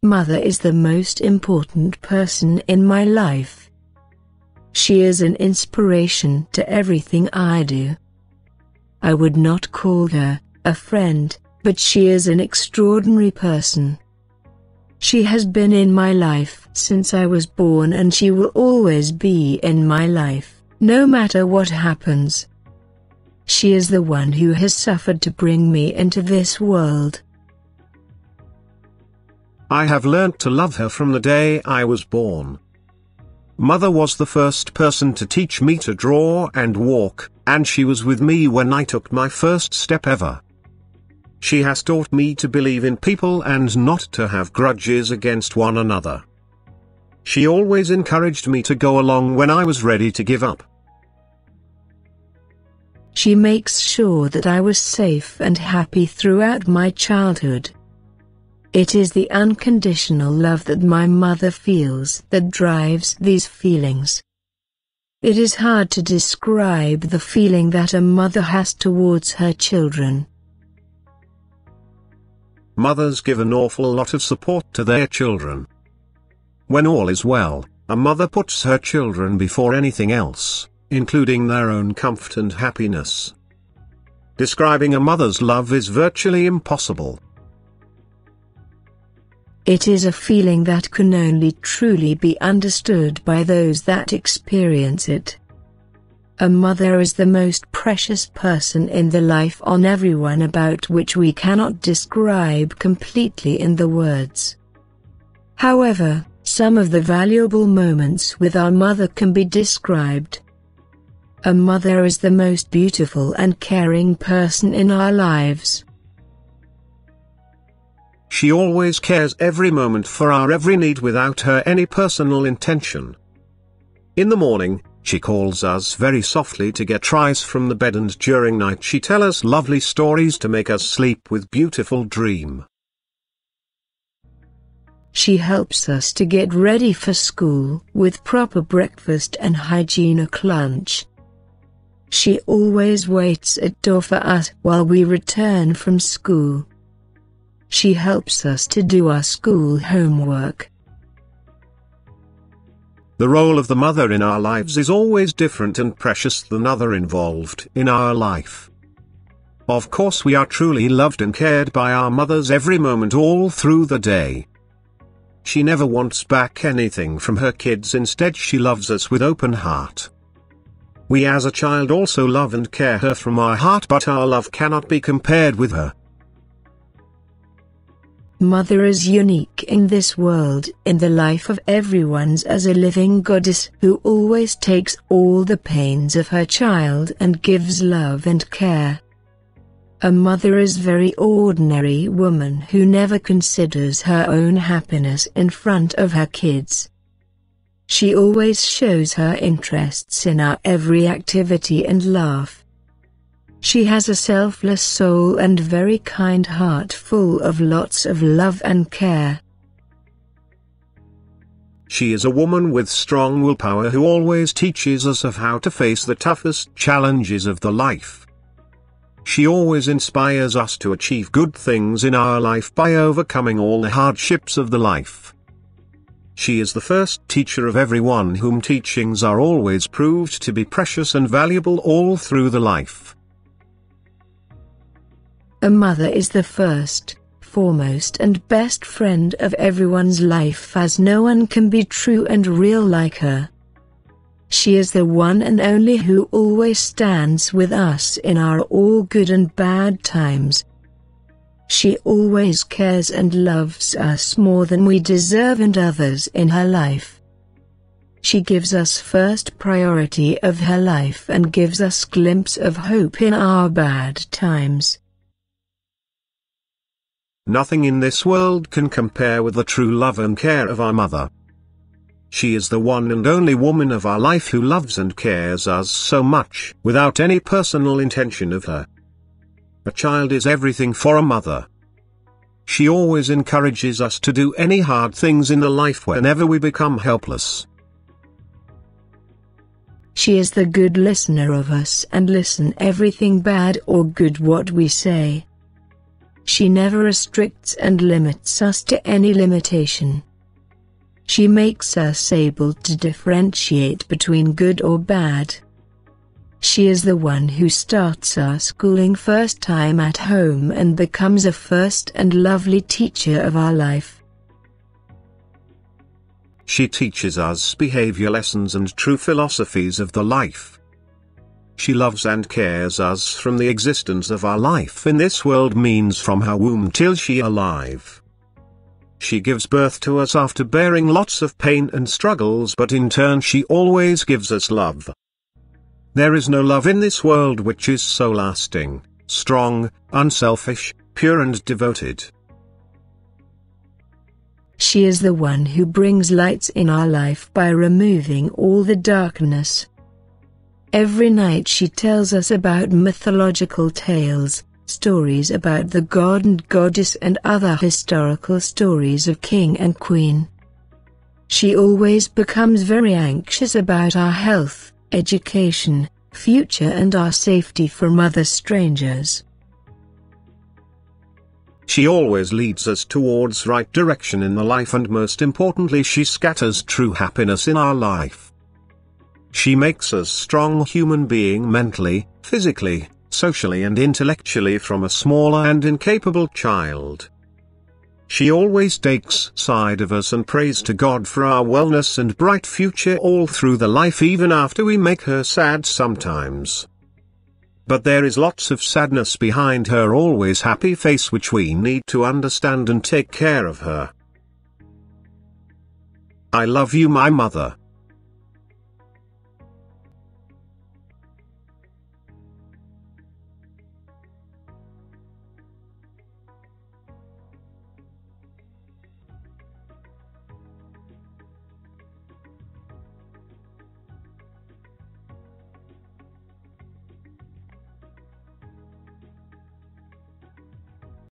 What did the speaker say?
Mother is the most important person in my life. She is an inspiration to everything I do. I would not call her a friend, but she is an extraordinary person. She has been in my life since I was born, and she will always be in my life, no matter what happens. She is the one who has suffered to bring me into this world. I have learnt to love her from the day I was born. Mother was the first person to teach me to draw and walk, and she was with me when I took my first step ever. She has taught me to believe in people and not to have grudges against one another. She always encouraged me to go along when I was ready to give up. She makes sure that I was safe and happy throughout my childhood. It is the unconditional love that my mother feels that drives these feelings. It is hard to describe the feeling that a mother has towards her children. Mothers give an awful lot of support to their children. When all is well, a mother puts her children before anything else, including their own comfort and happiness. Describing a mother's love is virtually impossible. It is a feeling that can only truly be understood by those that experience it. A mother is the most precious person in the life on everyone, about which we cannot describe completely in the words. However, some of the valuable moments with our mother can be described. A mother is the most beautiful and caring person in our lives. She always cares every moment for our every need without her any personal intention. In the morning, she calls us very softly to get rise from the bed, and during night she tells us lovely stories to make us sleep with beautiful dream. She helps us to get ready for school with proper breakfast and hygienic lunch. She always waits at door for us while we return from school. She helps us to do our school homework. The role of the mother in our lives is always different and precious than other involved in our life. Of course, we are truly loved and cared by our mothers every moment all through the day. She never wants back anything from her kids, instead she loves us with open heart. We as a child also love and care her from our heart, but our love cannot be compared with her. Mother is unique in this world, in the life of everyone's, as a living goddess who always takes all the pains of her child and gives love and care. A mother is very ordinary woman who never considers her own happiness in front of her kids. She always shows her interests in our every activity and laugh. She has a selfless soul and very kind heart full of lots of love and care. She is a woman with strong willpower who always teaches us of how to face the toughest challenges of the life. She always inspires us to achieve good things in our life by overcoming all the hardships of the life. She is the first teacher of everyone, whom teachings are always proved to be precious and valuable all through the life. A mother is the first, foremost and best friend of everyone's life, as no one can be true and real like her. She is the one and only who always stands with us in our all good and bad times. She always cares and loves us more than we deserve and others in her life. She gives us first priority of her life and gives us glimpse of hope in our bad times. Nothing in this world can compare with the true love and care of our mother. She is the one and only woman of our life who loves and cares us so much, without any personal intention of her. A child is everything for a mother. She always encourages us to do any hard things in the life whenever we become helpless. She is the good listener of us and listen everything bad or good what we say. She never restricts and limits us to any limitation. She makes us able to differentiate between good or bad. She is the one who starts our schooling first time at home and becomes a first and lovely teacher of our life. She teaches us behavior lessons and true philosophies of the life. She loves and cares us from the existence of our life in this world means from her womb till she alive. She gives birth to us after bearing lots of pain and struggles, but in turn she always gives us love. There is no love in this world which is so lasting, strong, unselfish, pure and devoted. She is the one who brings lights in our life by removing all the darkness. Every night she tells us about mythological tales, stories about the god and goddess and other historical stories of king and queen. She always becomes very anxious about our health, education, future and our safety from other strangers. She always leads us towards right direction in the life, and most importantly she scatters true happiness in our life. She makes us strong human being mentally, physically, socially and intellectually from a smaller and incapable child. She always takes side of us and prays to God for our wellness and bright future all through the life, even after we make her sad sometimes. But there is lots of sadness behind her always happy face which we need to understand and take care of her. I love you, my mother.